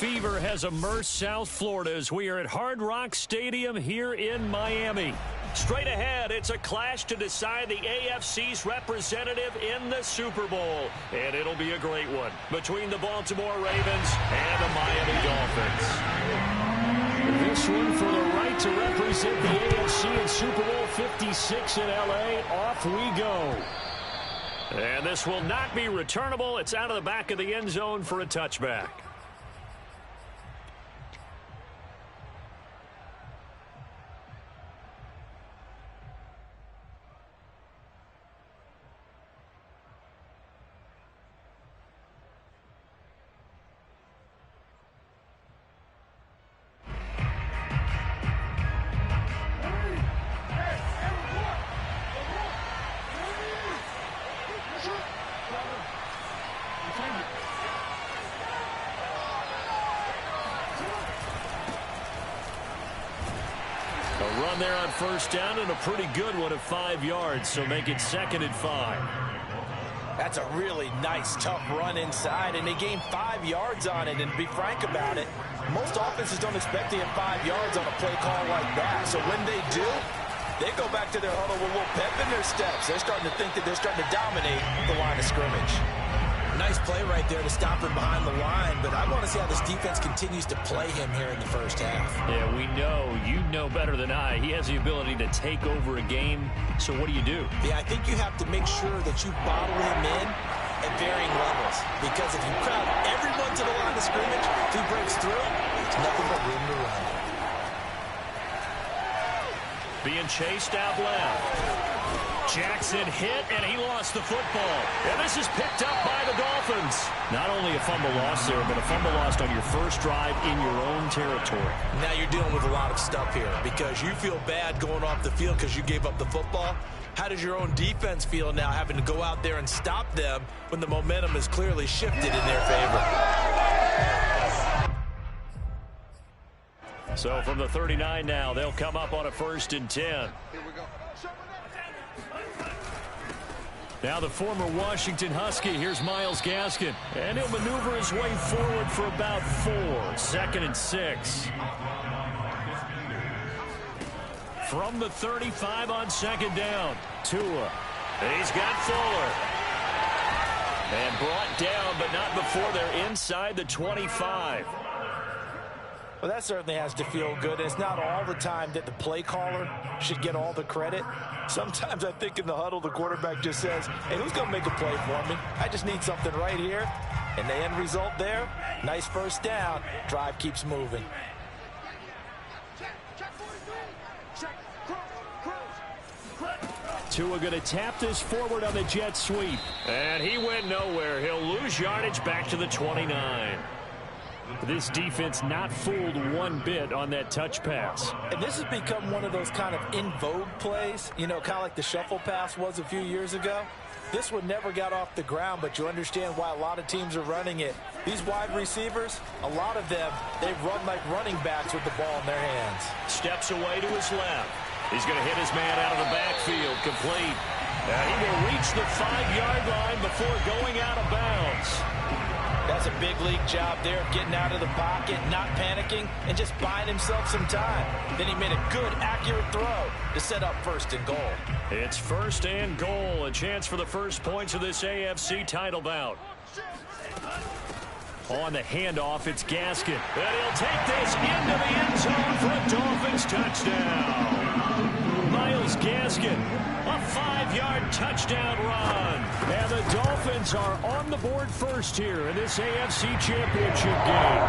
fever has immersed South Florida as we are at Hard Rock Stadium here in Miami. Straight ahead, it's a clash to decide the AFC's representative in the Super Bowl. And it'll be a great one between the Baltimore Ravens and the Miami Dolphins. This one for the right to represent the AFC in Super Bowl 56 in L.A. Off we go. And this will not be returnable. It's out of the back of the end zone for a touchback. Run there on first down, and a pretty good one of 5 yards, so make it 2nd and 5. That's a really nice, tough run inside, and they gained 5 yards on it. And to be frank about it, most offenses don't expect to get 5 yards on a play call like that. So when they do, they go back to their huddle with a little pep in their steps. They're starting to think that they're starting to dominate the line of scrimmage. Nice play right there to stop him behind the line, but I want to see how this defense continues to play him here in the first half. Yeah, we know. You know better than I. He has the ability to take over a game, so what do you do? Yeah, I think you have to make sure that you bottle him in at varying levels, because if you crowd everyone to the line of scrimmage, if he breaks through, there's nothing but room to run. Being chased out left. Jackson hit, and he lost the football. And this is picked up by the Dolphins. Not only a fumble loss there, but a fumble lost on your first drive in your own territory. Now you're dealing with a lot of stuff here because you feel bad going off the field because you gave up the football. How does your own defense feel now having to go out there and stop them when the momentum is clearly shifted in their favor? So from the 39 now, they'll come up on a 1st and 10. Here we go. Now the former Washington Husky, here's Myles Gaskin. And he'll maneuver his way forward for about 4. 2nd and 6. From the 35 on 2nd down. Tua. He's got Fuller. And brought down, but not before they're inside the 25. Well, that certainly has to feel good. It's not all the time that the play caller should get all the credit. Sometimes I think in the huddle, the quarterback just says, hey, who's going to make a play for me? I just need something right here. And the end result there, nice first down. Drive keeps moving. Tua going to tap this forward on the jet sweep. And he went nowhere. He'll lose yardage back to the 29. This defense not fooled one bit on that touch pass. And this has become one of those kind of in vogue plays, you know, kind of like the shuffle pass was a few years ago. This one never got off the ground, but you understand why a lot of teams are running it. These wide receivers, a lot of them, they run like running backs with the ball in their hands. Steps away to his left. He's going to hit his man out of the backfield, complete. And he will reach the 5-yard line before going out of bounds. That's a big league job there of getting out of the pocket, not panicking, and just buying himself some time. Then he made a good, accurate throw to set up 1st and goal. It's 1st and goal, a chance for the first points of this AFC title bout. On the handoff, it's Gaskin. And he'll take this into the end zone for a Dolphins touchdown. Myles Gaskin, a 5-yard touchdown run. And the Dolphins are on the board first here in this AFC Championship game.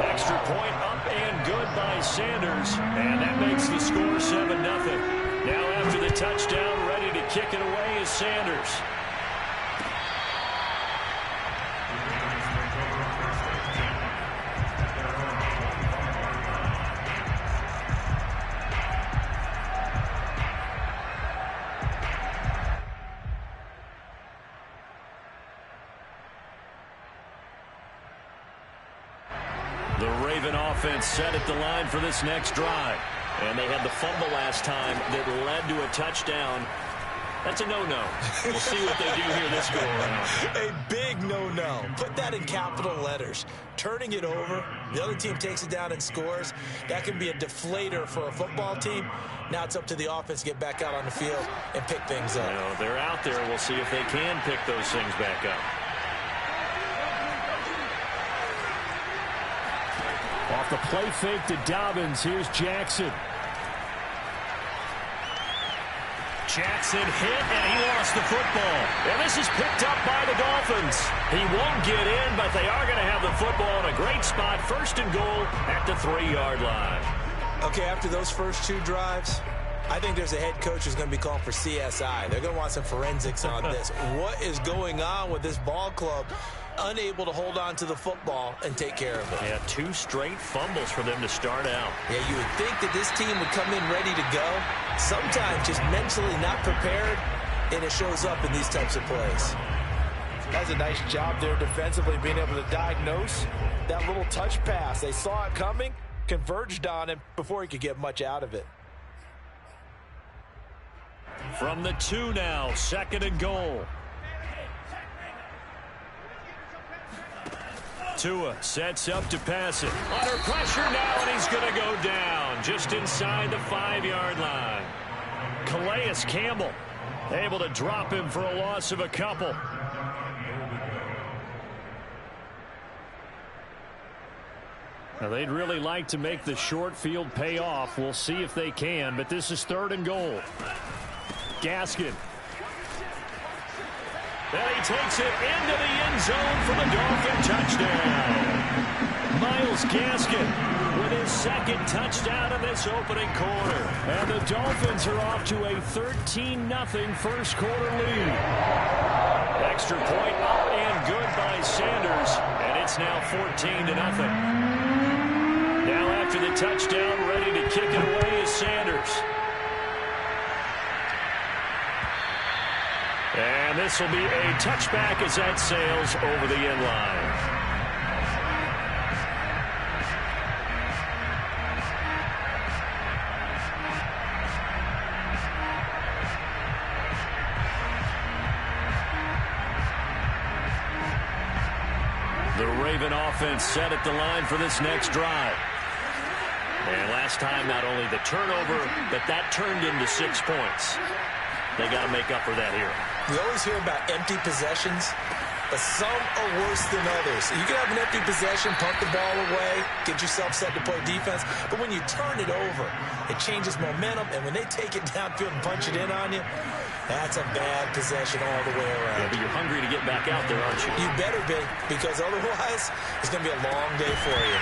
Extra point up and good by Sanders. And that makes the score 7-0. Now after the touchdown, ready to kick it away is Sanders. The Raven offense set at the line for this next drive. And they had the fumble last time that led to a touchdown. That's a no-no. We'll see what they do here this go around. A big no-no. Put that in capital letters. Turning it over, the other team takes it down and scores. That can be a deflator for a football team. Now it's up to the offense to get back out on the field and pick things up. Well, they're out there. We'll see if they can pick those things back up. Off the play fake to Dobbins. Here's Jackson. Jackson hit, and he lost the football. And this is picked up by the Dolphins. He won't get in, but they are going to have the football in a great spot. 1st and goal at the 3-yard line. Okay, after those first 2 drives, I think there's a head coach who's going to be calling for CSI. They're going to want some forensics on this. What is going on with this ball club? Unable to hold on to the football and take care of it. Yeah, 2 straight fumbles for them to start out. Yeah, you would think that this team would come in ready to go. Sometimes just mentally not prepared, and it shows up in these types of plays. That's a nice job there defensively, being able to diagnose that little touch pass. They saw it coming, converged on him before he could get much out of it. From the 2 now, 2nd and goal. Tua sets up to pass it. Under pressure now, and he's going to go down just inside the 5-yard line. Calais Campbell able to drop him for a loss of a couple. Now, they'd really like to make the short field pay off. We'll see if they can, but this is 3rd and goal. Gaskin. And he takes it into the end zone for the Dolphin touchdown. Myles Gaskin with his 2nd touchdown in this opening quarter. And the Dolphins are off to a 13-0 first quarter lead. Extra point up and good by Sanders. And it's now 14-0. Now after the touchdown, ready to kick it away is Sanders. And this will be a touchback as that sails over the end line. The Raven offense set at the line for this next drive. And last time, not only the turnover, but that turned into 6 points. They got to make up for that here. We always hear about empty possessions, but some are worse than others. You can have an empty possession, punt the ball away, get yourself set to play defense, but when you turn it over, it changes momentum, and when they take it downfield and punch it in on you, that's a bad possession all the way around. Yeah, but you're hungry to get back out there, aren't you? You better be, because otherwise, it's going to be a long day for you.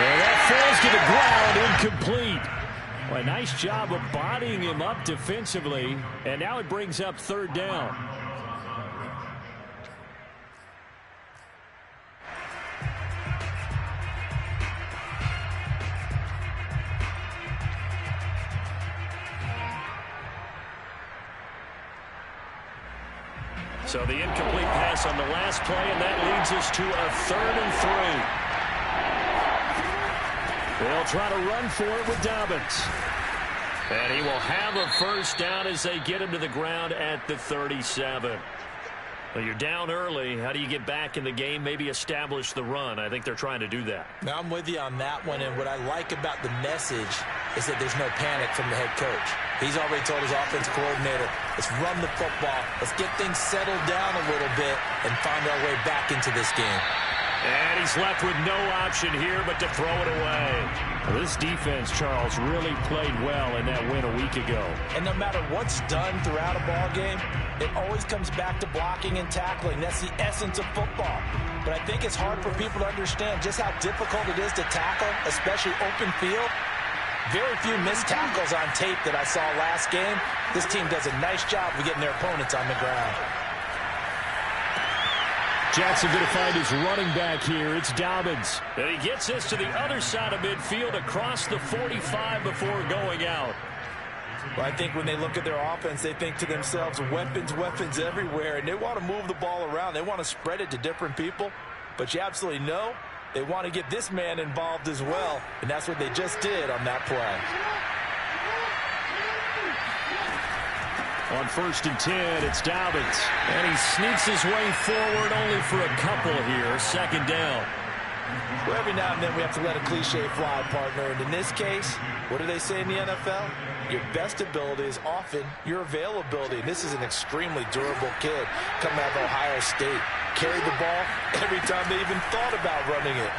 And that falls to the ground, incomplete. Well, a nice job of bodying him up defensively, and now it brings up 3rd down. So the incomplete pass on the last play, and that leads us to a 3rd and 3. They'll try to run for it with Dobbins. And he will have a 1st down as they get him to the ground at the 37. Well, you're down early. How do you get back in the game, maybe establish the run? I think they're trying to do that. Now, I'm with you on that one, and what I like about the message is that there's no panic from the head coach. He's already told his offensive coordinator, let's run the football, let's get things settled down a little bit and find our way back into this game. And he's left with no option here but to throw it away. Well, this defense, Charles, really played well in that win a week ago. And no matter what's done throughout a ball game, it always comes back to blocking and tackling. That's the essence of football. But I think it's hard for people to understand just how difficult it is to tackle, especially open field. Very few missed tackles on tape that I saw last game. This team does a nice job of getting their opponents on the ground. Jackson going to find his running back here. It's Dobbins. And he gets this to the other side of midfield across the 45 before going out. Well, I think when they look at their offense, they think to themselves, weapons, weapons everywhere, and they want to move the ball around. They want to spread it to different people, but you absolutely know they want to get this man involved as well, and that's what they just did on that play. On 1st and 10, it's Dobbins. And he sneaks his way forward only for a couple here. 2nd down. Well, every now and then we have to let a cliche fly, partner. And in this case, what do they say in the NFL? Your best ability is often your availability. And this is an extremely durable kid coming out of Ohio State. Carried the ball every time they even thought about running it.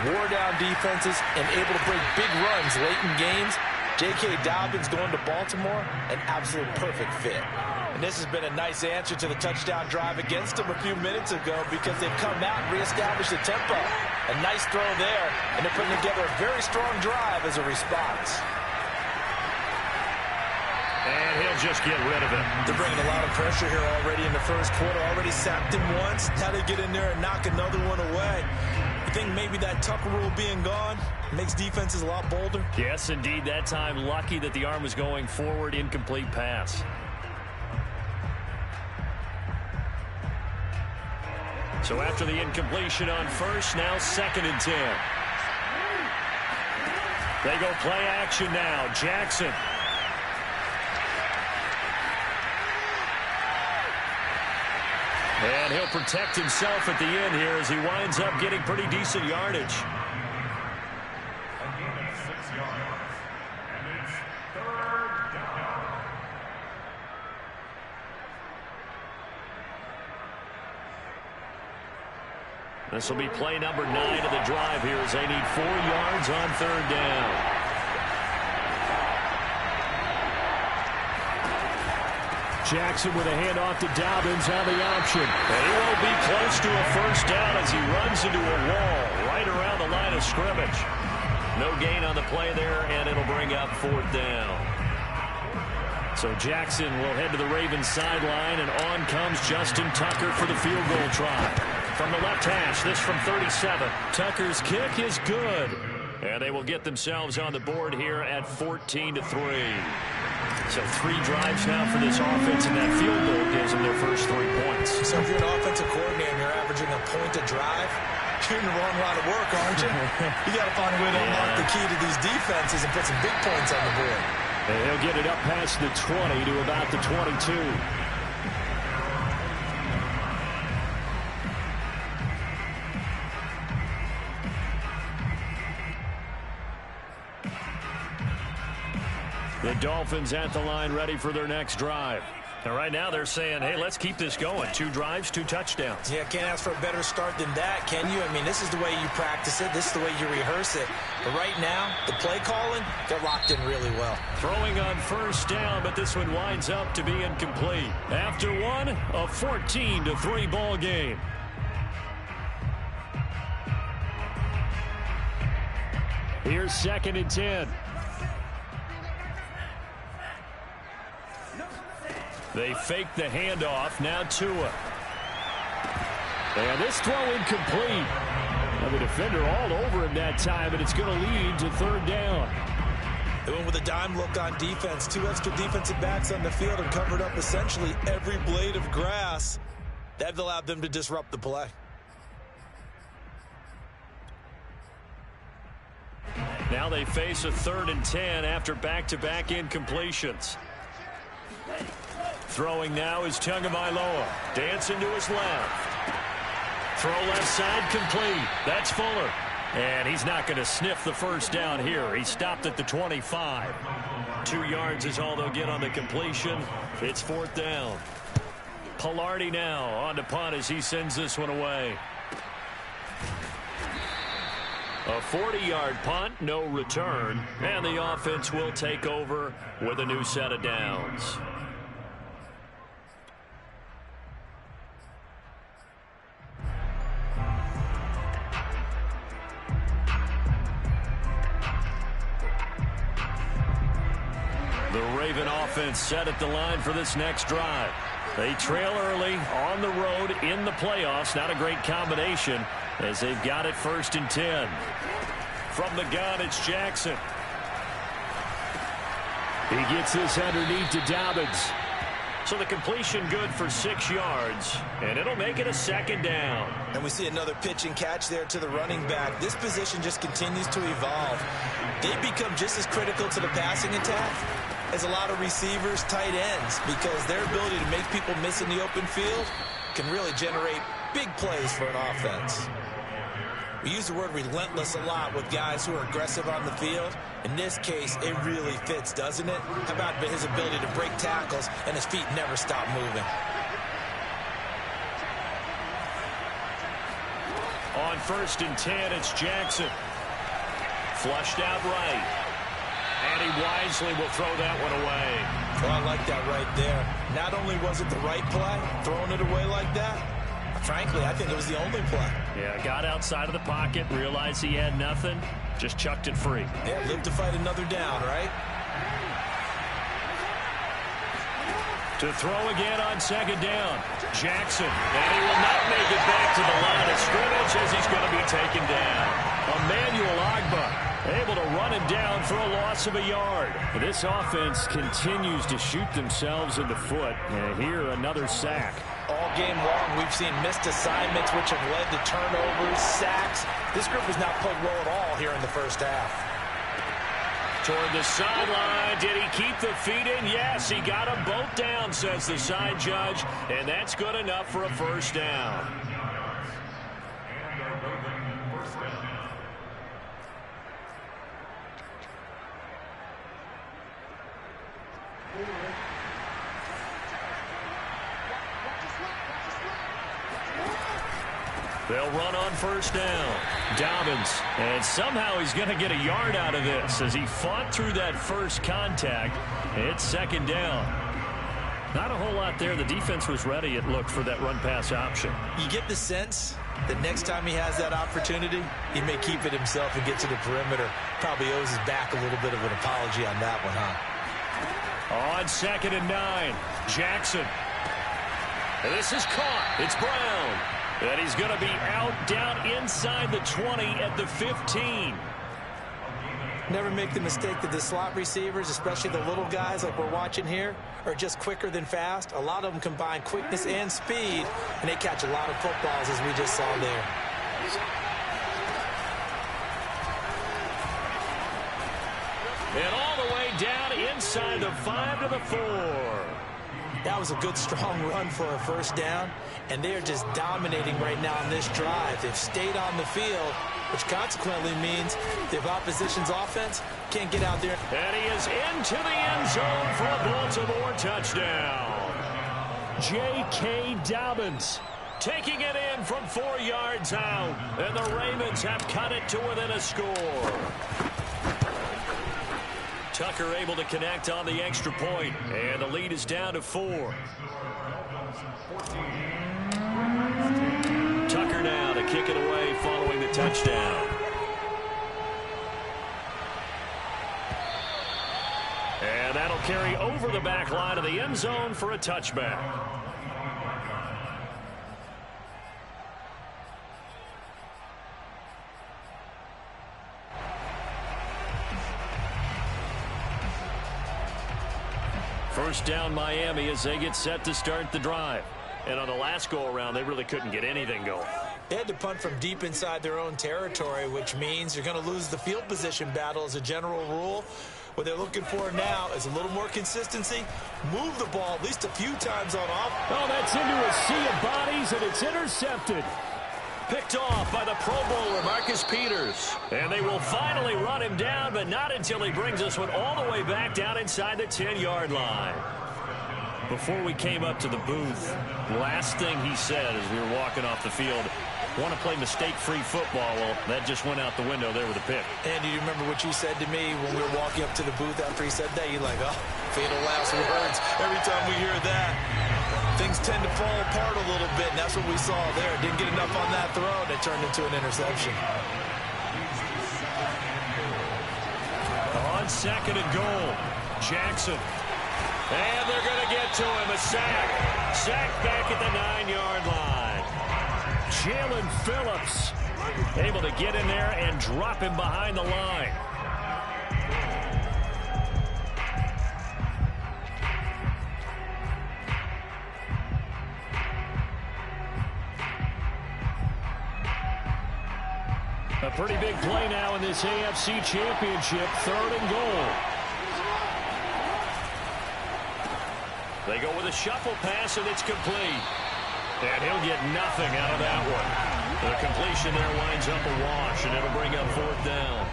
Wore down defenses and able to break big runs late in games. J.K. Dobbins going to Baltimore, an absolute perfect fit. And this has been a nice answer to the touchdown drive against them a few minutes ago because they've come out and reestablished the tempo. A nice throw there, and they're putting together a very strong drive as a response. And he'll just get rid of it. They're bringing a lot of pressure here already in the first quarter. Already sacked him once. Now they get in there and knock another one away. You think maybe that Tucker rule being gone makes defenses a lot bolder? Yes, indeed. That time, lucky that the arm was going forward. Incomplete pass. So after the incompletion on 1st, now 2nd and 10. They go play action now. Jackson. And he'll protect himself at the end here as he winds up getting pretty decent yardage. This will be play number 9 of the drive here as they need 4 yards on 3rd down. Jackson with a handoff to Dobbins on the option. And he won't be close to a 1st down as he runs into a wall right around the line of scrimmage. No gain on the play there, and it'll bring up 4th down. So Jackson will head to the Ravens sideline, and on comes Justin Tucker for the field goal try. From the left hash, this from 37. Tucker's kick is good. And they will get themselves on the board here at 14-3. So 3 drives now for this offense, and that field goal gives them their first 3 points. So if you're an offensive coordinator and you're averaging a point a drive, you're in the wrong line of work, aren't you? You got to find a way to unlock the key to these defenses and put some big points on the board. And he'll get it up past the 20 to about the 22. The Dolphins at the line ready for their next drive. And right now they're saying, hey, let's keep this going. 2 drives, 2 touchdowns. Yeah, can't ask for a better start than that, can you? I mean, this is the way you practice it. This is the way you rehearse it. But right now, the play calling, they're locked in really well. Throwing on 1st down, but this one winds up to be incomplete. After one, a 14-3 ball game. Here's 2nd and 10. They fake the handoff. Now Tua. And this throw incomplete. And the defender all over him that time, and it's going to lead to 3rd down. They went with a dime look on defense. 2 extra defensive backs on the field and covered up essentially every blade of grass. That allowed them to disrupt the play. Now they face a 3rd and 10 after back-to-back incompletions. Throwing now is Tagovailoa. Dancing to his left. Throw left side complete. That's Fuller. And he's not going to sniff the 1st down here. He stopped at the 25. 2 yards is all they'll get on the completion. It's 4th down. Pilardi now on the punt as he sends this one away. A 40-yard punt, no return. And the offense will take over with a new set of downs. The Raven offense set at the line for this next drive. They trail early on the road in the playoffs. Not a great combination as they've got it 1st and 10. From the gun, it's Jackson. He gets this underneath to Dobbins. So the completion good for 6 yards, and it'll make it a 2nd down. And we see another pitch and catch there to the running back. This position just continues to evolve. They become just as critical to the passing attack is a lot of receivers, tight ends, because their ability to make people miss in the open field can really generate big plays for an offense. We use the word relentless a lot with guys who are aggressive on the field. In this case, it really fits, doesn't it? How about his ability to break tackles and his feet never stop moving? On 1st and 10, it's Jackson. Flushed out right. And he wisely will throw that one away. Well, I like that right there. Not only was it the right play, throwing it away like that, frankly, I think it was the only play. Yeah, got outside of the pocket, realized he had nothing, just chucked it free. Yeah, live to fight another down, right? To throw again on 2nd down, Jackson. And he will not make it back to the line of scrimmage as he's going to be taken down. Emmanuel Ogbah able to run him down for a loss of a yard. This offense continues to shoot themselves in the foot. And here, another sack. All game long, we've seen missed assignments, which have led to turnovers, sacks. This group has not played well at all here in the first half. Toward the sideline, did he keep the feet in? Yes, he got them both down, says the side judge, and that's good enough for a 1st down. They'll run on 1st down. Dobbins, and somehow he's going to get a yard out of this as he fought through that first contact. It's 2nd down. Not a whole lot there. The defense was ready, it looked, for that run-pass option. You get the sense that next time he has that opportunity, he may keep it himself and get to the perimeter. Probably owes his back a little bit of an apology on that one, huh? On 2nd and 9, Jackson. This is caught. It's Brown. And he's going to be out down inside the 20 at the 15. Never make the mistake that the slot receivers, especially the little guys like we're watching here, are just quicker than fast. A lot of them combine quickness and speed, and they catch a lot of footballs, as we just saw there. And all the way down inside the 5 to the 4. That was a good, strong run for a 1st down, and they are just dominating right now on this drive. They've stayed on the field, which consequently means the opposition's offense can't get out there. And he is into the end zone for a Baltimore touchdown. J.K. Dobbins taking it in from 4 yards out, and the Ravens have cut it to within a score. Tucker able to connect on the extra point, and the lead is down to 4. Tucker now to kick it away following the touchdown. And that'll carry over the back line of the end zone for a touchback. First down Miami as they get set to start the drive. And on the last go-around, they really couldn't get anything going. They had to punt from deep inside their own territory, which means you're going to lose the field position battle as a general rule. What they're looking for now is a little more consistency. Move the ball at least a few times on off. Oh, that's into a sea of bodies, and it's intercepted. Picked off by the Pro Bowler, Marcus Peters. And they will finally run him down, but not until he brings this one all the way back down inside the 10-yard line. Before we came up to the booth, last thing he said as we were walking off the field, want to play mistake-free football. Well, that just went out the window there with a pick. And do you remember what you said to me when we were walking up to the booth after he said that? You're like, oh, fatal last words. Every time we hear that, things tend to fall apart a little bit, and that's what we saw there. Didn't get enough on that throw, and it turned into an interception. On 2nd and goal, Jackson. And they're going to get to him, a sack. Sack back at the 9-yard line. Jalen Phillips able to get in there and drop him behind the line. A pretty big play now in this AFC Championship, 3rd and goal. They go with a shuffle pass, and it's complete. And he'll get nothing out of that one. The completion there winds up a wash, and it'll bring up 4th down.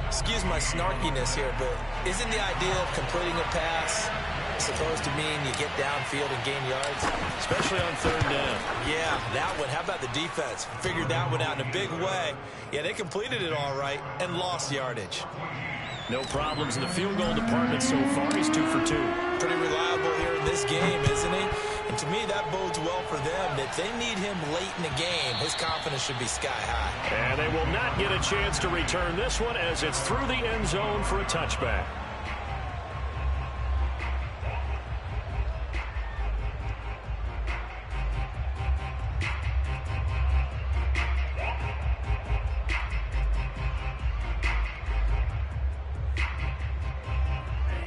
Excuse my snarkiness here, but isn't the idea of completing a pass supposed to mean you get downfield and gain yards? Especially on 3rd down. Yeah, that one. How about the defense? Figured that one out in a big way. Yeah, they completed it all right and lost yardage. No problems in the field goal department so far. He's 2 for 2. Pretty reliable here in this game, isn't he? And to me, that bodes well for them. If they need him late in the game, his confidence should be sky high. And they will not get a chance to return this one as it's through the end zone for a touchback.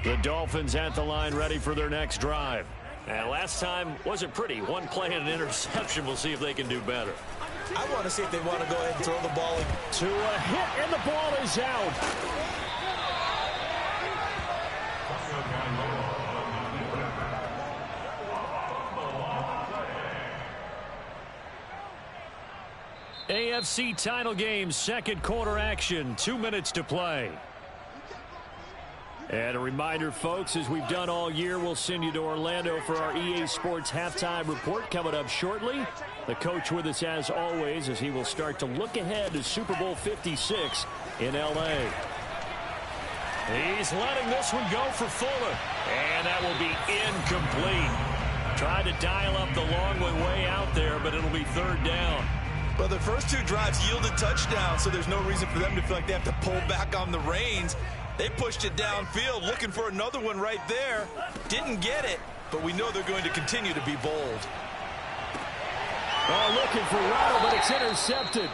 The Dolphins at the line ready for their next drive. And last time wasn't pretty. One play and an interception. We'll see if they can do better. I want to see if they want to go ahead and throw the ball to a hit, and the ball is out. AFC title game, 2nd quarter action. 2 minutes to play. And a reminder, folks, as we've done all year, we'll send you to Orlando for our EA Sports halftime report coming up shortly. The coach with us as always as he will start to look ahead to Super Bowl 56 in L.A. He's letting this one go for Fuller. And that will be incomplete. Tried to dial up the long one way out there, but it'll be 3rd down. Well, the first 2 drives yielded touchdowns, so there's no reason for them to feel like they have to pull back on the reins. They pushed it downfield, looking for another one right there. Didn't get it, but we know they're going to continue to be bold. Oh, looking for Waddle, but it's intercepted.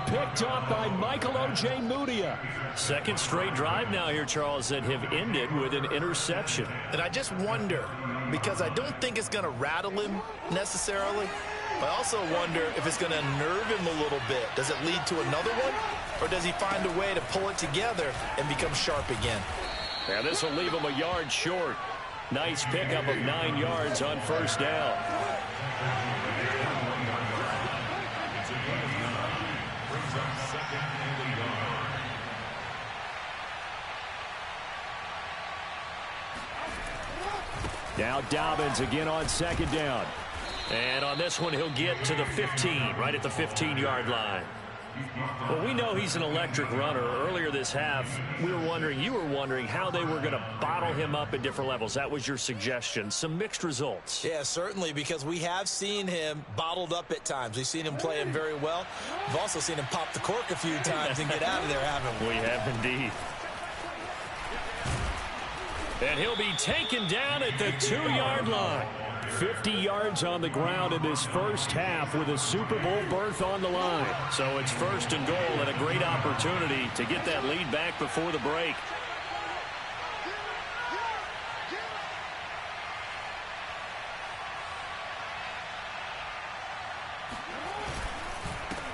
Picked up by Michael O.J. Mudia. 2nd straight drive now here, Charles, that have ended with an interception. And I just wonder, because I don't think it's going to rattle him necessarily, I also wonder if it's going to unnerve him a little bit. Does it lead to another one? Or does he find a way to pull it together and become sharp again? Now this will leave him a yard short. Nice pickup of 9 yards on 1st down. Now Dobbins again on 2nd down. And on this one, he'll get to the 15, right at the 15-yard line. Well, we know he's an electric runner. Earlier this half, you were wondering how they were going to bottle him up at different levels. That was your suggestion. Some mixed results. Yeah, certainly, because we have seen him bottled up at times. We've seen him play him very well. We've also seen him pop the cork a few times and get out of there, haven't we? We have indeed. And he'll be taken down at the 2-yard line. 50 yards on the ground in this first half with a Super Bowl berth on the line. So it's 1st and goal and a great opportunity to get that lead back before the break.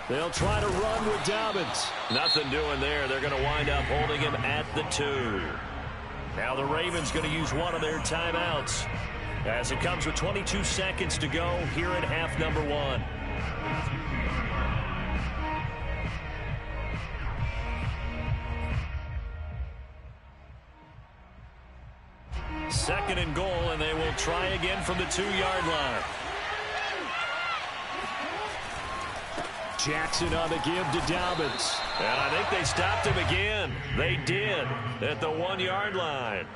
They'll try to run with Dobbins. Nothing doing there. They're going to wind up holding him at the 2. Now the Ravens going to use one of their timeouts as it comes with 22 seconds to go here at half number 1. Second and goal, and they will try again from the 2-yard line. Jackson on the give to Dobbins. And I think they stopped him again. They did at the 1-yard line.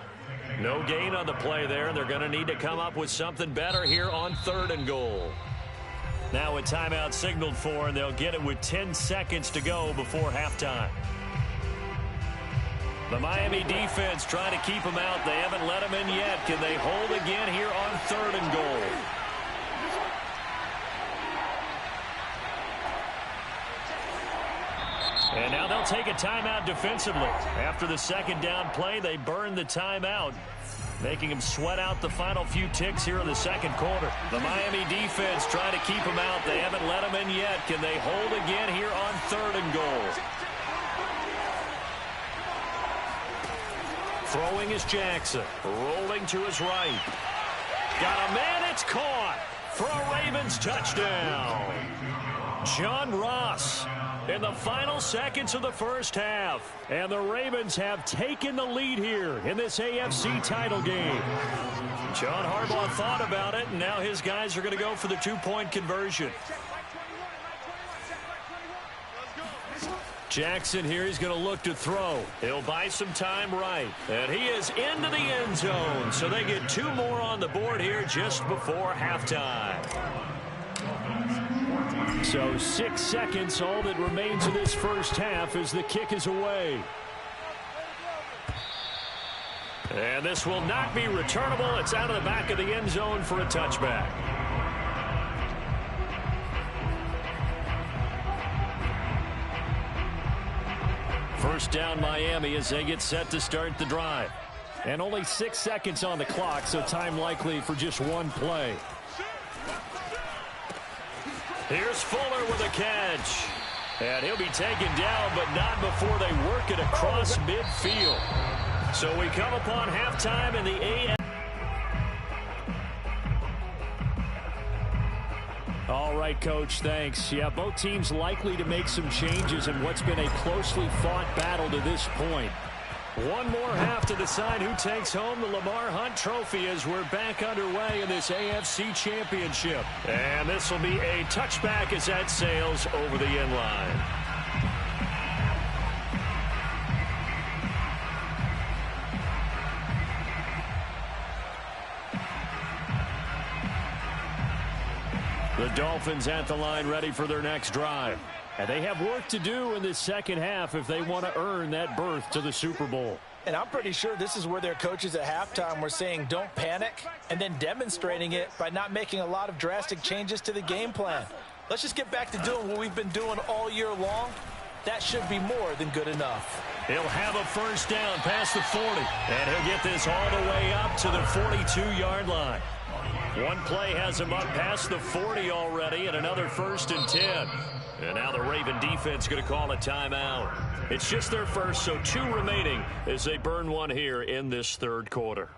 No gain on the play there, and they're going to need to come up with something better here on 3rd and goal. Now a timeout signaled for, and they'll get it with 10 seconds to go before halftime. The Miami defense trying to keep him out. They haven't let him in yet. Can they hold again here on 3rd and goal? And now they'll take a timeout defensively. After the 2nd down play, they burn the timeout, making them sweat out the final few ticks here in the 2nd quarter. The Miami defense trying to keep them out. They haven't let them in yet. Can they hold again here on 3rd and goal? Throwing is Jackson. Rolling to his right. Got a man, it's caught for a Ravens touchdown. John Ross in the final seconds of the first half. And the Ravens have taken the lead here in this AFC title game. John Harbaugh thought about it, and now his guys are going to go for the two-point conversion. Jackson here, he's going to look to throw. He'll buy some time right. And he is into the end zone. So they get two more on the board here just before halftime. So 6 seconds, all that remains of this first half as the kick is away. And this will not be returnable. It's out of the back of the end zone for a touchback. First down Miami as they get set to start the drive. And only 6 seconds on the clock, so time likely for just one play. Here's Fuller with a catch. And he'll be taken down, but not before they work it across midfield. So we come upon halftime in the AFC. All right, Coach, thanks. Yeah, both teams likely to make some changes in what's been a closely fought battle to this point. One more half to decide who takes home the Lamar Hunt Trophy as we're back underway in this AFC Championship. And this will be a touchback as that sails over the end line. The Dolphins at the line ready for their next drive. And they have work to do in this second half if they want to earn that berth to the Super Bowl. And I'm pretty sure this is where their coaches at halftime were saying don't panic, and then demonstrating it by not making a lot of drastic changes to the game plan. Let's just get back to doing what we've been doing all year long. That should be more than good enough. He'll have a first down past the 40, and he'll get this all the way up to the 42-yard line. One play has him up past the 40 already, and another 1st and 10. And now the Raven defense going to call a timeout. It's just their first, so 2 remaining as they burn one here in this third quarter.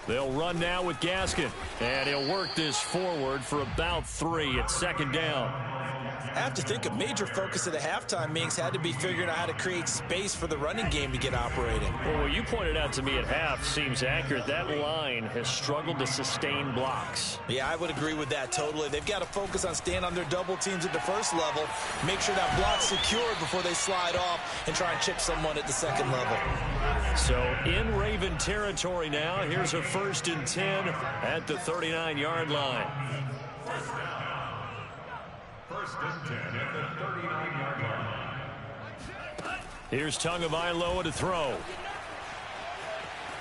They'll run now with Gaskin, and he'll work this forward for about 3 at second down. I have to think a major focus of the halftime meetings had to be figuring out how to create space for the running game to get operating. Well, what you pointed out to me at half seems accurate. That line has struggled to sustain blocks. Yeah, I would agree with that totally. They've got to focus on staying on their double teams at the first level, make sure that block's secured before they slide off and try and chip someone at the second level. So in Raven territory now, here's a 1st and 10 at the 39-yard line. First and 10 at the 39-yard line. Here's Tagovailoa to throw.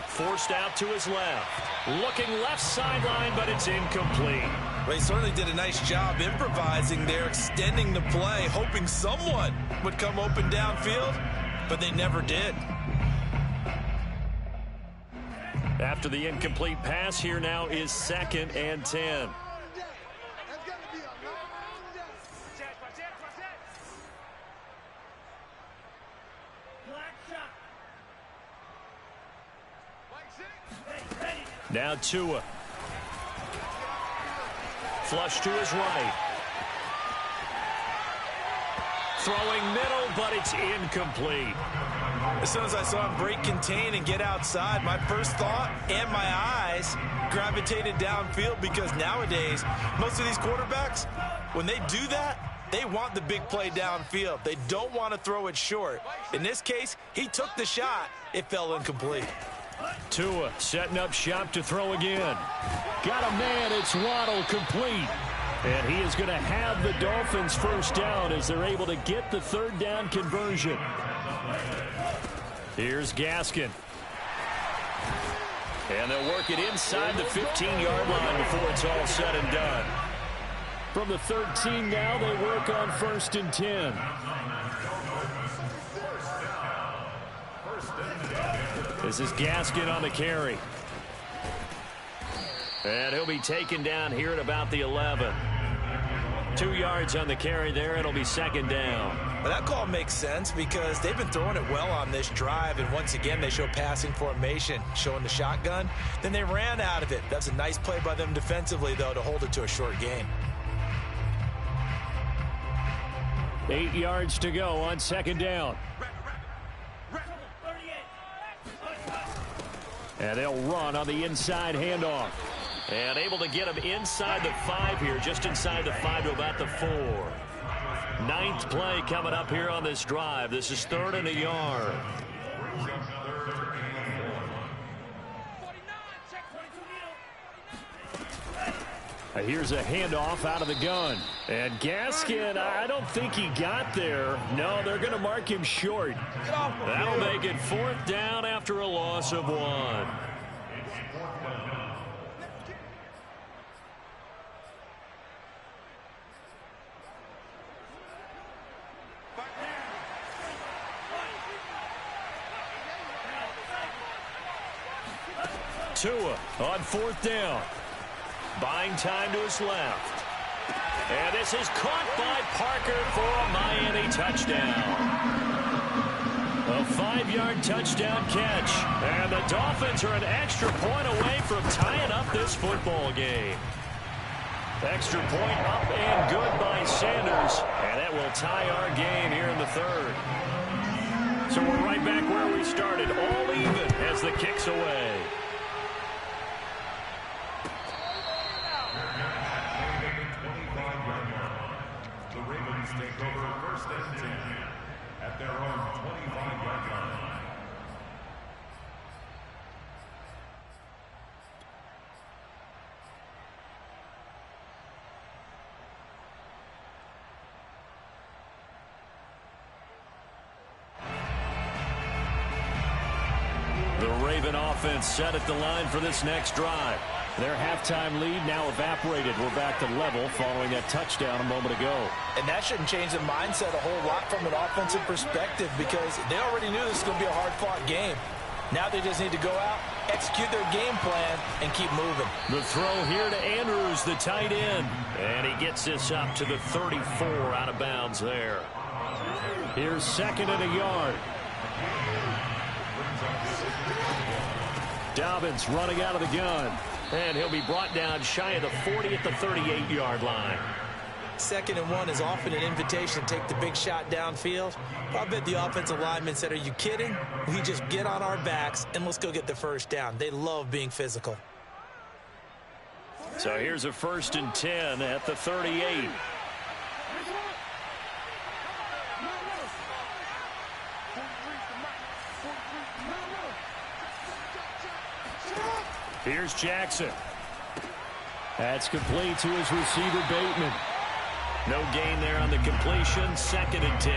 Forced out to his left. Looking left sideline, but it's incomplete. Well, he certainly did a nice job improvising there, extending the play, hoping someone would come open downfield, but they never did. After the incomplete pass, here now is 2nd and 10. Now Tua. Flush to his right. Throwing middle, but it's incomplete. As soon as I saw him break contain and get outside, my first thought and my eyes gravitated downfield, because nowadays, most of these quarterbacks, when they do that, they want the big play downfield. They don't want to throw it short. In this case, he took the shot. It fell incomplete. Tua setting up shop to throw again. Got a man, it's Waddle, complete. And he is going to have the Dolphins first down as they're able to get the 3rd down conversion. Here's Gaskin. And they'll work it inside the 15-yard line before it's all said and done. From the 13 now, they work on 1st and 10. This is Gaskin on the carry. And he'll be taken down here at about the 11. 2 yards on the carry there. It'll be second down. Well, that call makes sense because they've been throwing it well on this drive, and once again they show passing formation, showing the shotgun. Then they ran out of it. That's a nice play by them defensively, though, to hold it to a short gain. 8 yards to go on second down. And they'll run on the inside handoff. And able to get him inside the 5 here, just inside the 5 to about the 4. 9th play coming up here on this drive. This is 3rd and a yard. Here's a handoff out of the gun. And Gaskin, I don't think he got there. No, they're going to mark him short. That'll make it 4th down after a loss of 1. Tua on 4th down. Buying time to his left. And this is caught by Parker for a Miami touchdown. A 5-yard touchdown catch. And the Dolphins are an extra point away from tying up this football game. Extra point up and good by Sanders. And that will tie our game here in the 3rd. So we're right back where we started. All even as the kick's away. Take over 1st and 10 at their own 25-yard line. The Raven offense set at the line for this next drive. Their halftime lead now evaporated. We're back to level following that touchdown a moment ago. And that shouldn't change the mindset a whole lot from an offensive perspective because they already knew this was going to be a hard-fought game. Now they just need to go out, execute their game plan, and keep moving. The throw here to Andrews, the tight end. And he gets this up to the 34 out of bounds there. Here's 2nd and a yard. Dobbins running out of the gun. And he'll be brought down shy of the 40 at the 38-yard line. 2nd and 1 is often an invitation to take the big shot downfield. I bet the offensive lineman said, are you kidding? We just get on our backs and let's go get the 1st down. They love being physical. So here's a 1st and 10 at the 38. Here's Jackson. That's complete to his receiver, Bateman. No gain there on the completion. 2nd and 10.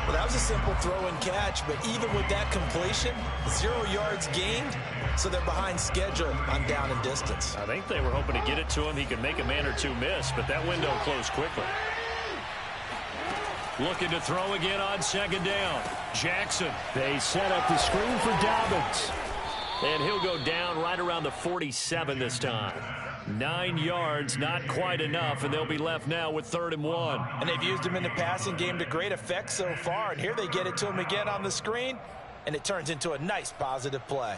Well, that was a simple throw and catch, but even with that completion, 0 yards gained, so they're behind schedule on down and distance. I think they were hoping to get it to him. He could make a man or two miss, but that window closed quickly. Looking to throw again on 2nd down. Jackson. They set up the screen for Dobbins. And he'll go down right around the 47 this time. 9 yards, not quite enough, and they'll be left now with 3rd and 1. And they've used him in the passing game to great effect so far, and here they get it to him again on the screen, and it turns into a nice positive play.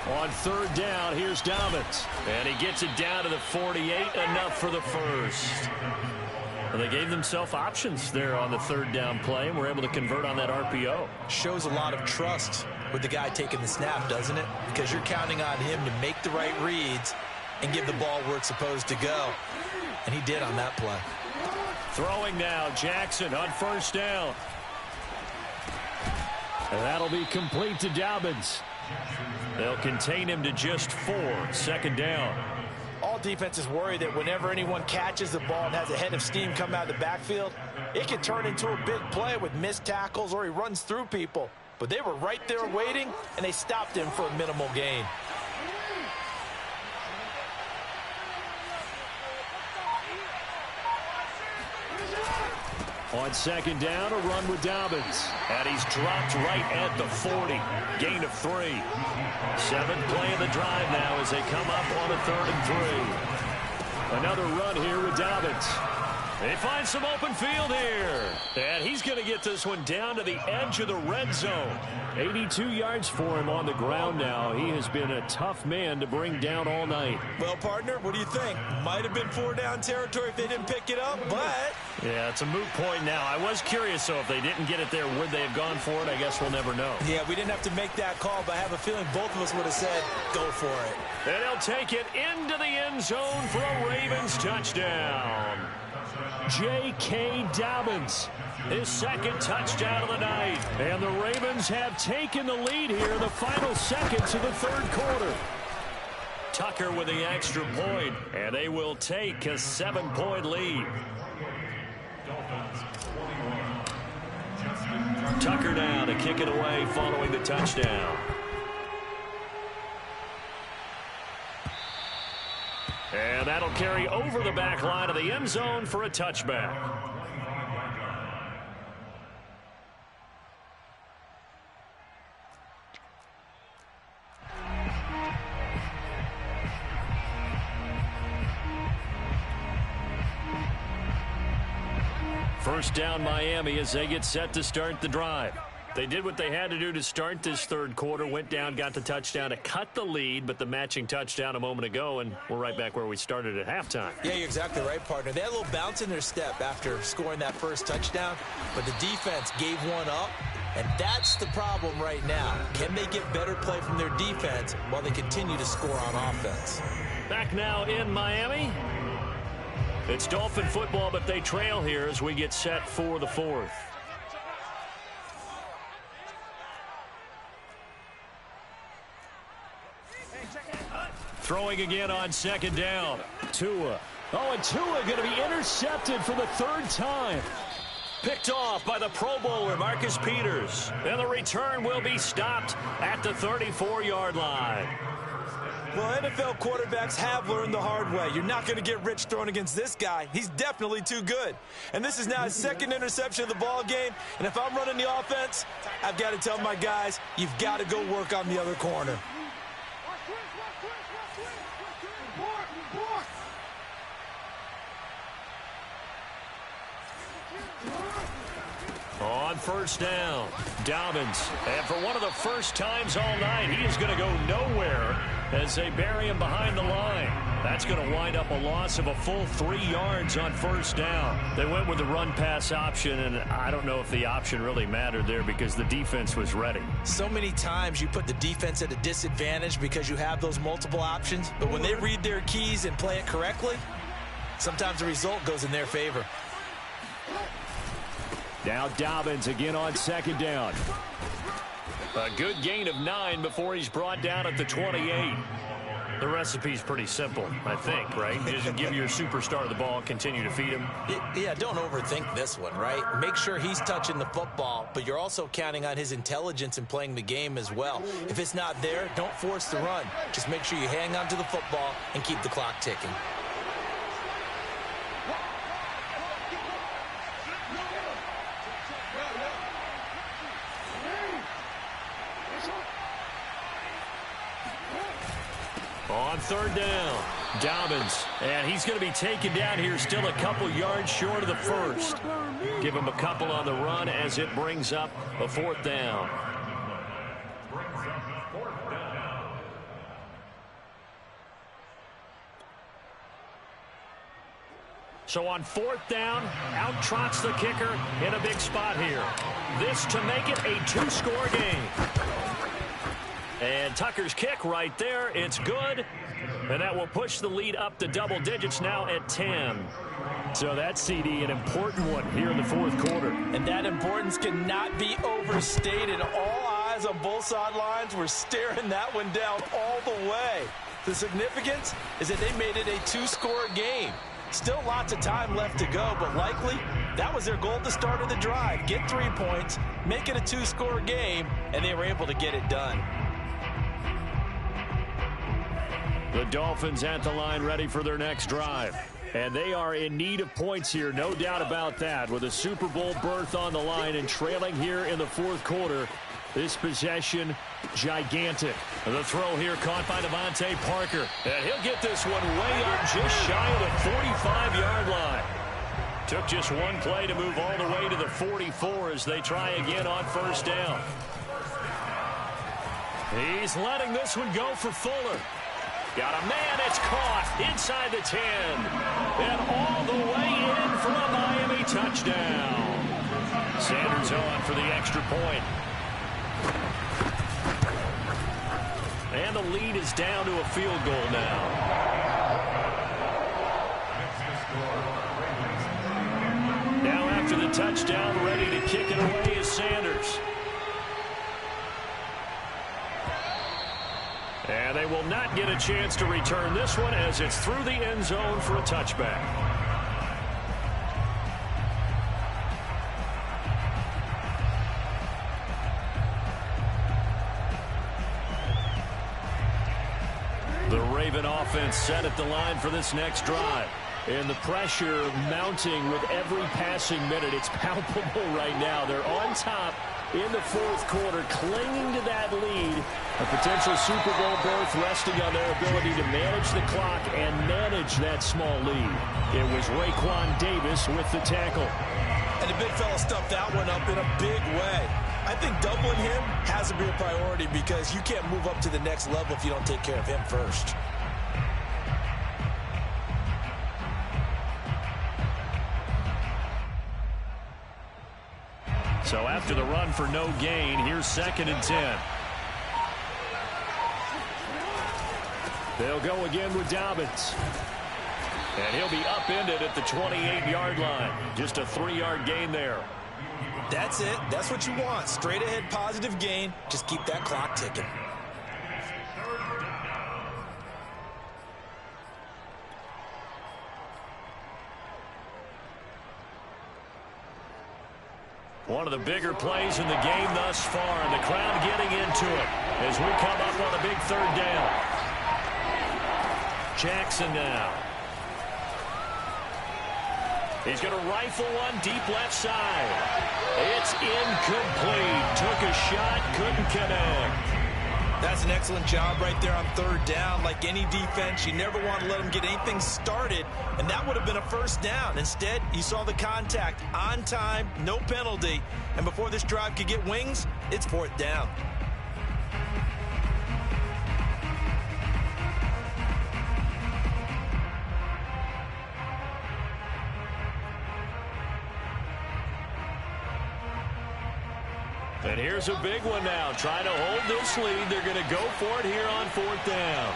On 3rd down, here's Dobbins. And he gets it down to the 48, enough for the 1st. Well, they gave themselves options there on the 3rd down play, and were able to convert on that RPO. Shows a lot of trust with the guy taking the snap, doesn't it? Because you're counting on him to make the right reads and give the ball where it's supposed to go. And he did on that play. Throwing now, Jackson on 1st down. And that'll be complete to Dobbins. They'll contain him to just 4, 2nd down. All defenses worry that whenever anyone catches the ball and has a head of steam come out of the backfield, it can turn into a big play with missed tackles or he runs through people. But they were right there waiting, and they stopped him for a minimal gain. On second down, a run with Dobbins. And he's dropped right at the 40. Gain of 3. 7th play of the drive now as they come up on a 3rd and 3. Another run here with Dobbins. They find some open field here. And he's going to get this one down to the edge of the red zone. 82 yards for him on the ground now. He has been a tough man to bring down all night. Well, partner, what do you think? Might have been 4-down territory if they didn't pick it up, but... Yeah, it's a moot point now. I was curious, so if they didn't get it there, would they have gone for it? I guess we'll never know. Yeah, we didn't have to make that call, but I have a feeling both of us would have said, go for it. And he'll take it into the end zone for a Ravens touchdown. J.K. Dobbins, his 2nd touchdown of the night. And the Ravens have taken the lead here in the final seconds of the 3rd quarter. Tucker with the extra point, and they will take a 7-point lead. Tucker now to kick it away following the touchdown. And that'll carry over the back line of the end zone for a touchback. First down Miami as they get set to start the drive. They did what they had to do to start this 3rd quarter, went down, got the touchdown to cut the lead, but the matching touchdown a moment ago, and we're right back where we started at halftime. Yeah, you're exactly right, partner. They had a little bounce in their step after scoring that first touchdown, but the defense gave one up, and that's the problem right now. Can they get better play from their defense while they continue to score on offense? Back now in Miami. It's Dolphin football, but they trail here as we get set for the 4th. Throwing again on 2nd down. Tua. Oh, and Tua going to be intercepted for the 3rd time. Picked off by the Pro Bowler, Marcus Peters. And the return will be stopped at the 34-yard line. Well, NFL quarterbacks have learned the hard way. You're not going to get rich throwing against this guy. He's definitely too good. And this is now his 2nd interception of the ball game. And if I'm running the offense, I've got to tell my guys, you've got to go work on the other corner. On 1st down, Dobbins. And for one of the first times all night, he is going to go nowhere as they bury him behind the line. That's going to wind up a loss of a full 3 yards on 1st down. They went with the run-pass option, and I don't know if the option really mattered there because the defense was ready. So many times you put the defense at a disadvantage because you have those multiple options, but when they read their keys and play it correctly, sometimes the result goes in their favor. Now Dobbins again on 2nd down. A good gain of 9 before he's brought down at the 28. The recipe's pretty simple, I think, right? Just give your superstar the ball, continue to feed him. Yeah, don't overthink this one, right? Make sure he's touching the football, but you're also counting on his intelligence in playing the game as well. If it's not there, don't force the run. Just make sure you hang on to the football and keep the clock ticking. On 3rd down, Dobbins, and he's going to be taken down here still a couple yards short of the 1st. Give him a couple on the run as it brings up a 4th down. So on 4th down, out trots the kicker in a big spot here. This to make it a 2-score game. And Tucker's kick right there. It's good. And that will push the lead up to double digits now at 10. So that CD, an important one here in the 4th quarter. And that importance cannot be overstated. All eyes on both sidelines were staring that one down all the way. The significance is that they made it a 2-score game. Still lots of time left to go, but likely that was their goal at the start of the drive. Get 3 points, make it a 2-score game, and they were able to get it done. The Dolphins at the line ready for their next drive. And they are in need of points here, no doubt about that, with a Super Bowl berth on the line and trailing here in the fourth quarter. This possession, gigantic. The throw here caught by Devontae Parker. And he'll get this one way up just shy of the 45-yard line. Took just one play to move all the way to the 44 as they try again on first down. He's letting this one go for Fuller. Got a man, it's caught inside the 10. And all the way in for a Miami touchdown. Sanders on for the extra point. And the lead is down to a field goal now. Now after the touchdown, ready to kick it away is Sanders. And they will not get a chance to return this one as it's through the end zone for a touchback. The Raven offense set at the line for this next drive. And the pressure mounting with every passing minute. It's palpable right now. They're on top in the fourth quarter, clinging to that lead. A potential Super Bowl berth resting on their ability to manage the clock and manage that small lead. It was Raekwon Davis with the tackle. And the big fella stuffed that one up in a big way. I think doubling him has to be a priority because you can't move up to the next level if you don't take care of him first. So after the run for no gain, here's 2nd and 10. They'll go again with Dobbins. And he'll be upended at the 28-yard line. Just a 3-yard gain there. That's it. That's what you want. Straight ahead positive gain. Just keep that clock ticking. One of the bigger plays in the game thus far, and the crowd getting into it as we come up on a big 3rd down. Jackson now. He's going to rifle one deep left side. It's incomplete. Took a shot, couldn't connect. That's an excellent job right there on 3rd down. Like any defense, you never want to let them get anything started, and that would have been a first down. Instead, you saw the contact on time, no penalty, and before this drive could get wings, it's 4th down. And here's a big one now. Trying to hold this lead. They're going to go for it here on 4th down.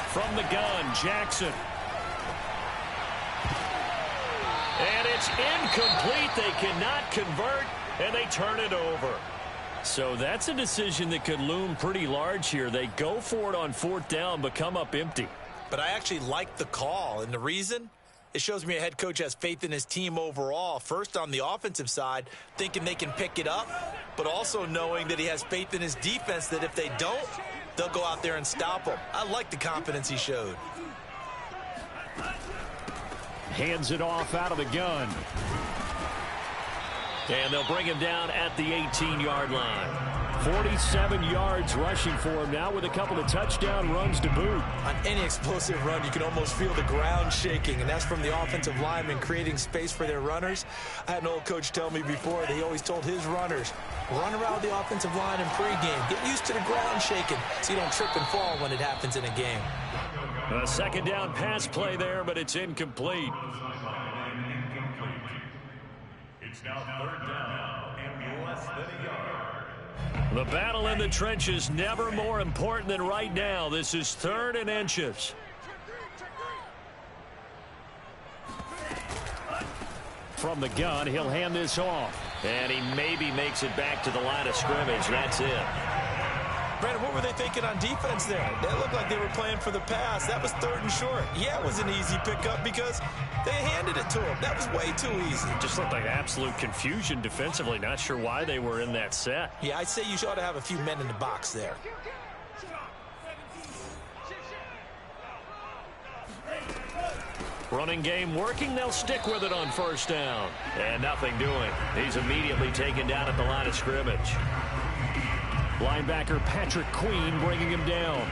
From the gun, Jackson. And it's incomplete. They cannot convert, and they turn it over. So that's a decision that could loom pretty large here. They go for it on 4th down, but come up empty. But I actually like the call, and the reason? It shows me a head coach has faith in his team overall. First, on the offensive side, thinking they can pick it up, but also knowing that he has faith in his defense that if they don't, they'll go out there and stop them. I like the confidence he showed. Hands it off out of the gun. And they'll bring him down at the 18-yard line. 47 yards rushing for him now with a couple of touchdown runs to boot. On any explosive run, you can almost feel the ground shaking, and that's from the offensive linemen creating space for their runners. I had an old coach tell me before that he always told his runners, run around the offensive line in pregame. Get used to the ground shaking so you don't trip and fall when it happens in a game. A 2nd down pass play there, but it's incomplete. It's now 3rd down and less than a yard. The battle in the trenches never more important than right now. This is 3rd and inches. From the gun, he'll hand this off. And he maybe makes it back to the line of scrimmage. That's it. Brandon, what were they thinking on defense there? They looked like they were playing for the pass. That was 3rd and short. Yeah, it was an easy pickup because they handed it to him. That was way too easy. Just looked like absolute confusion defensively. Not sure why they were in that set. Yeah, I'd say you ought to have a few men in the box there. Running game working. They'll stick with it on first down. And nothing doing. He's immediately taken down at the line of scrimmage. Linebacker Patrick Queen bringing him down.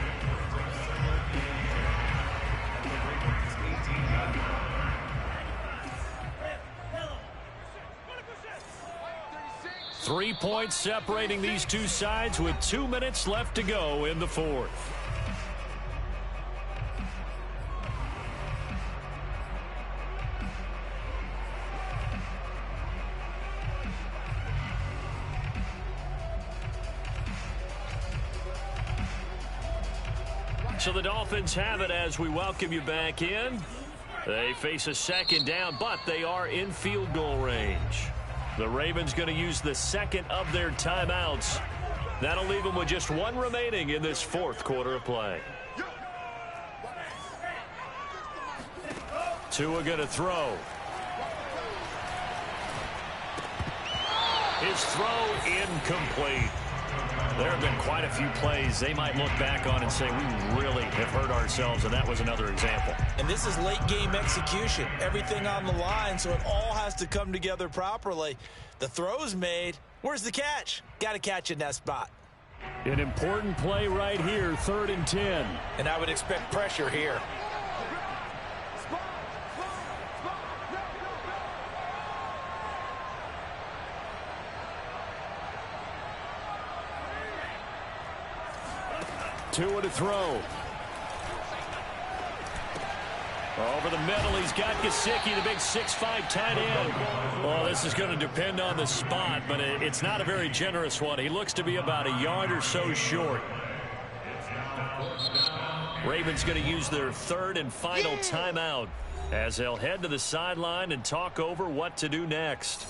Three points separating these two sides with 2 minutes left to go in the fourth. So the Dolphins have it as we welcome you back in. They face a second down, but they are in field goal range. The Ravens going to use the second of their timeouts. That'll leave them with just one remaining in this fourth quarter of play. Tua going to throw. His throw incomplete. There have been quite a few plays they might look back on and say, we really have hurt ourselves, and that was another example. And this is late game execution. Everything on the line, so it all has to come together properly. The throw's made. Where's the catch? Got to catch in that spot. An important play right here, 3rd and 10. And I would expect pressure here. Tua to throw. Over the middle, he's got Gesicki, the big 6'5" tight end. Well, this is going to depend on the spot, but it's not a very generous one. He looks to be about a yard or so short. Ravens going to use their 3rd and final timeout as they'll head to the sideline and talk over what to do next.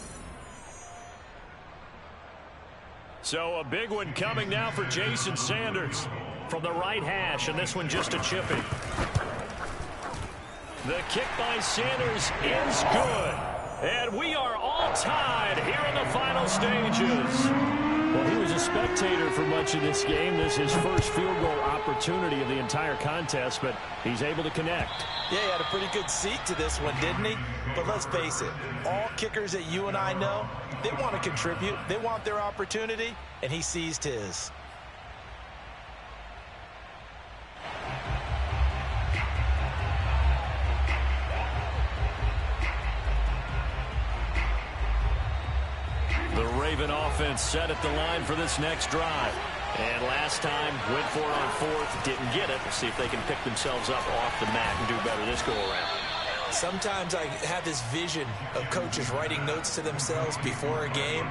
So a big one coming now for Jason Sanders from the right hash, and this one just a chipping. The kick by Sanders is good. And we are all tied here in the final stages. Well, he was a spectator for much of this game. This is his first field goal opportunity of the entire contest, but he's able to connect. Yeah, he had a pretty good seat to this one, didn't he? But let's face it, all kickers that you and I know, they want to contribute. They want their opportunity, and he seized his. The Raven offense set at the line for this next drive. And last time, went for it on 4th, didn't get it. We'll see if they can pick themselves up off the mat and do better this go-around. Sometimes I have this vision of coaches writing notes to themselves before a game.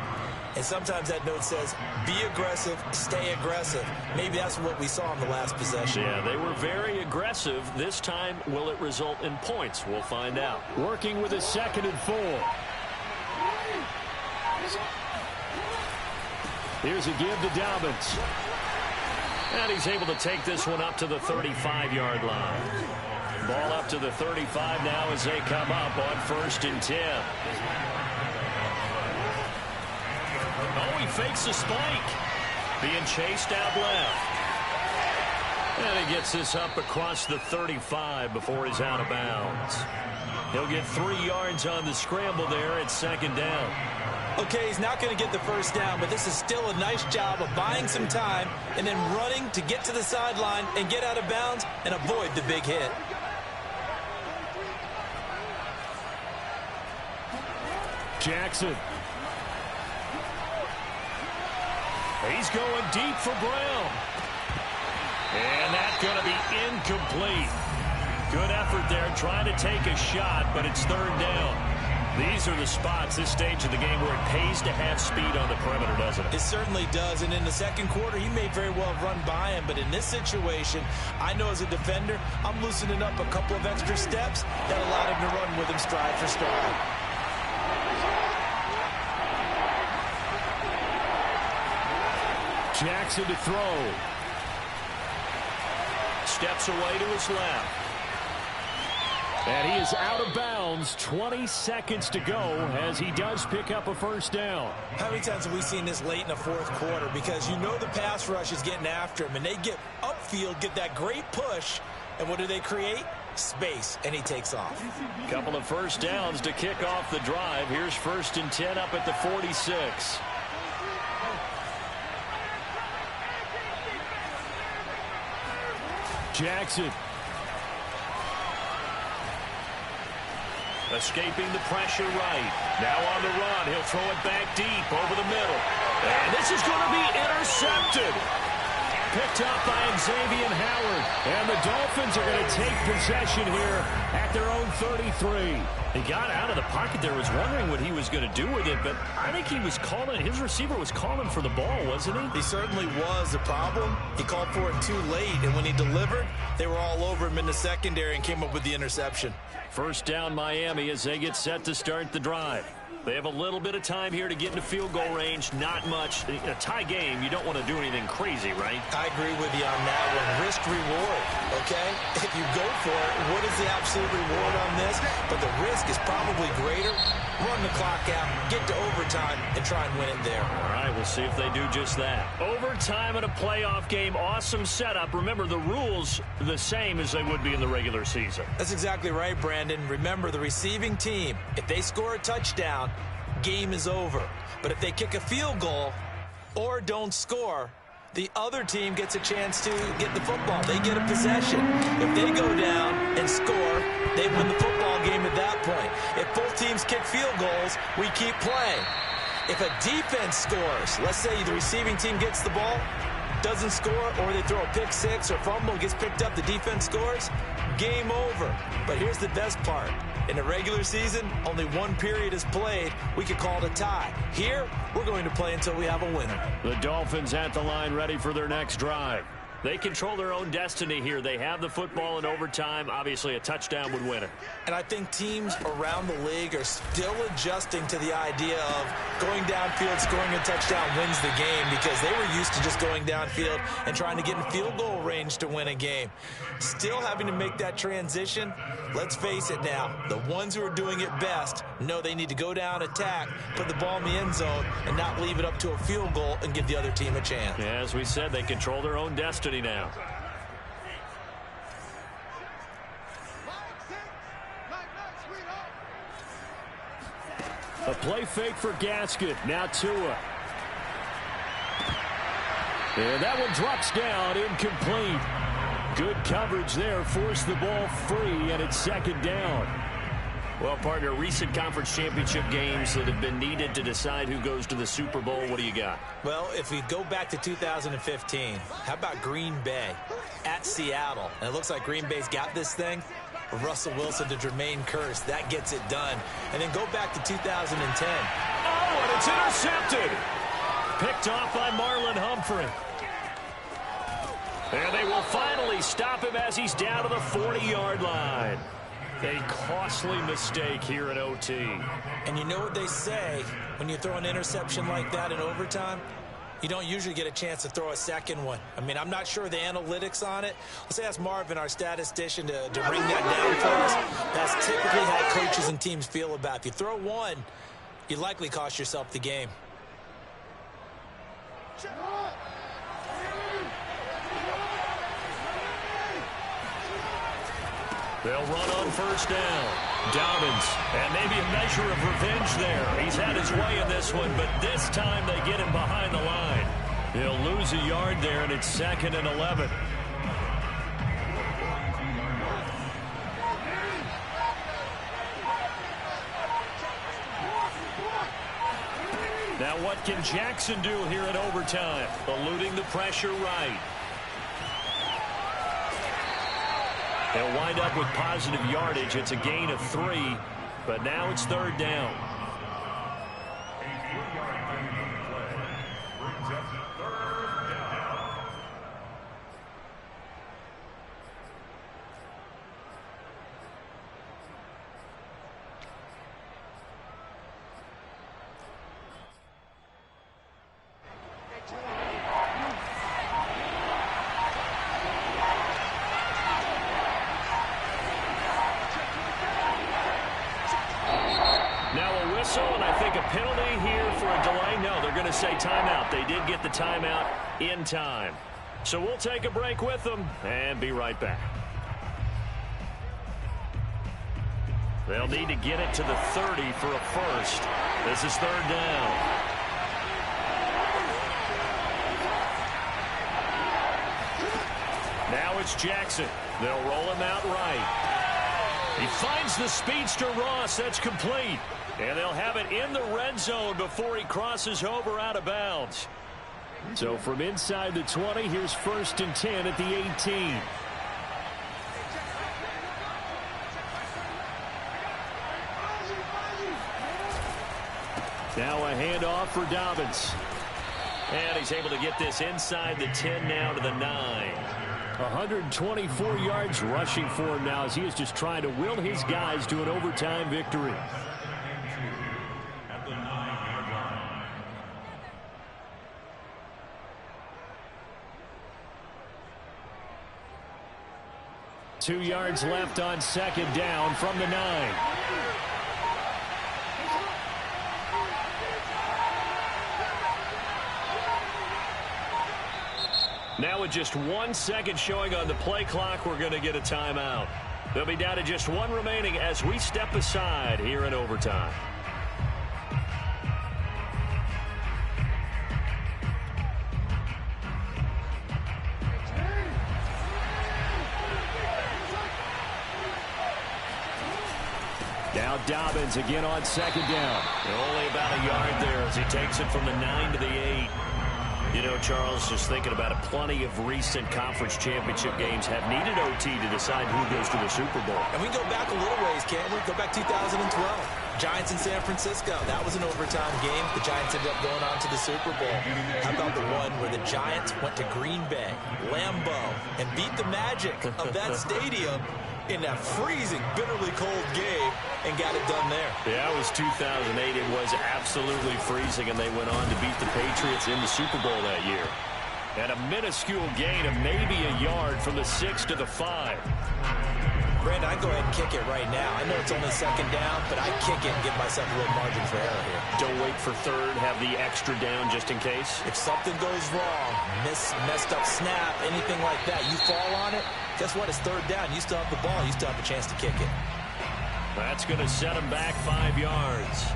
And sometimes that note says, be aggressive, stay aggressive. Maybe that's what we saw in the last possession. Yeah, they were very aggressive. This time, will it result in points? We'll find out. Working with a 2nd and 4. Here's a give to Dobbins. And he's able to take this one up to the 35-yard line. Ball up to the 35 now as they come up on 1st and 10. Oh, he fakes a spike. Being chased out left. And he gets this up across the 35 before he's out of bounds. He'll get 3 yards on the scramble there at 2nd down. Okay, he's not going to get the first down, but this is still a nice job of buying some time and then running to get to the sideline and get out of bounds and avoid the big hit. Jackson. He's going deep for Brown. And that's going to be incomplete. Good effort there trying to take a shot, but it's 3rd down. These are the spots, this stage of the game, where it pays to have speed on the perimeter, doesn't it? It certainly does, and in the second quarter, he may very well run by him, but in this situation, I know as a defender, I'm loosening up a couple of extra steps that allowed him to run with him stride for stride. Jackson to throw. Steps away to his left. And he is out of bounds. 20 seconds to go as he does pick up a first down. How many times have we seen this late in the fourth quarter? Because you know the pass rush is getting after him, and they get upfield, get that great push, and what do they create? space, and he takes off. Couple of first downs to kick off the drive. Here's 1st and 10 up at the 46. Jackson. Escaping the pressure right. Now on the run. He'll throw it back deep over the middle. And this is going to be intercepted. Picked up by Xavier Howard. And the Dolphins are going to take possession here at their own 33. He got out of the pocket there, was wondering what he was going to do with it, but I think he was calling, his receiver was calling for the ball, wasn't he? He certainly was. The problem, he called for it too late, and when he delivered, they were all over him in the secondary and came up with the interception. First down Miami as they get set to start the drive. They have a little bit of time here to get into field goal range. Not much. A tie game, you don't want to do anything crazy, right? I agree with you on that one. Risk reward, okay? If you go for it, what is the absolute reward on this? But the risk is probably greater. Run the clock out, get to overtime, and try and win it there. All right, we'll see if they do just that. Overtime in a playoff game, awesome setup. Remember, the rules are the same as they would be in the regular season. That's exactly right, Brandon. Remember, the receiving team, if they score a touchdown, game is over. But if they kick a field goal or don't score, the other team gets a chance to get the football. They get a possession. If they go down and score, they win the football game at that point. If both teams kick field goals, we keep playing. If a defense scores, let's say the receiving team gets the ball, doesn't score, or they throw a pick six or fumble, gets picked up, the defense scores, game over. But here's the best part. In the regular season, only one period is played. We could call it a tie. Here, we're going to play until we have a winner. The Dolphins at the line ready for their next drive. They control their own destiny here. They have the football in overtime. Obviously, a touchdown would win it. And I think teams around the league are still adjusting to the idea of going downfield, scoring a touchdown wins the game, because they were used to just going downfield and trying to get in field goal range to win a game. Still having to make that transition. Let's face it now, the ones who are doing it best know they need to go down, attack, put the ball in the end zone, and not leave it up to a field goal and give the other team a chance. Yeah, as we said, they control their own destiny now. A play fake for Gasket. Now Tua. And that one drops down, incomplete. Good coverage there, forced the ball free, and it's second down. Well, partner, recent conference championship games that have been needed to decide who goes to the Super Bowl, what do you got? Well, if we go back to 2015, how about Green Bay at Seattle? And it looks like Green Bay's got this thing. Russell Wilson to Jermaine Kearse, that gets it done. And then go back to 2010. Oh, and it's intercepted. Picked off by Marlon Humphrey. And they will finally stop him as he's down to the 40-yard line. A costly mistake here in OT. And you know what they say, when you throw an interception like that in overtime, you don't usually get a chance to throw a second one. I mean, I'm not sure the analytics on it. Let's ask Marvin, our statistician, to bring that down for us. That's typically how coaches and teams feel about it. If you throw one, you likely cost yourself the game. They'll run on first down. Dobbins, and maybe a measure of revenge there. He's had his way in this one, but this time they get him behind the line. He'll lose a yard there, and it's 2nd and 11. Now what can Jackson do here in overtime? Eluding the pressure right. They'll wind up with positive yardage. It's a gain of 3, but now it's 3rd down. And I think a penalty here for a delay. No, they're going to say timeout. They did get the timeout in time. So we'll take a break with them and be right back. They'll need to get it to the 30 for a first. This is third down. Now it's Jackson. They'll roll him out right. He finds the speedster Ross. That's complete. And they'll have it in the red zone before he crosses over out of bounds. So from inside the 20, here's 1st and 10 at the 18. Now a handoff for Dobbins. And he's able to get this inside the 10 now to the 9. 124 yards rushing for him now as he is just trying to will his guys to an overtime victory. At the 9-yard line. 2 yards left on 2nd down from the 9. Now with just 1 second showing on the play clock, we're going to get a timeout. They'll be down to just 1 remaining as we step aside here in overtime. Now Dobbins again on 2nd down. Only about a yard there as he takes it from the 9 to the 8. You know, Charles, just thinking about it, plenty of recent conference championship games have needed OT to decide who goes to the Super Bowl. And we go back a little ways, can't we? Go back 2012. Giants in San Francisco. That was an overtime game. The Giants ended up going on to the Super Bowl. How about the one where the Giants went to Green Bay, Lambeau, and beat the magic of that stadium in that freezing, bitterly cold game and got it done there. Yeah, it was 2008. It was absolutely freezing, and they went on to beat the Patriots in the Super Bowl that year. And a minuscule gain of maybe a yard from the 6 to the 5. Brandon, I'd go ahead and kick it right now. I know it's only 2nd down, but I'd kick it and give myself a little margin for error here. Don't wait for 3rd. Have the extra down just in case. If something goes wrong, messed up snap, anything like that, you fall on it, guess what? It's 3rd down. You still have the ball. You still have a chance to kick it. That's going to set him back 5 yards.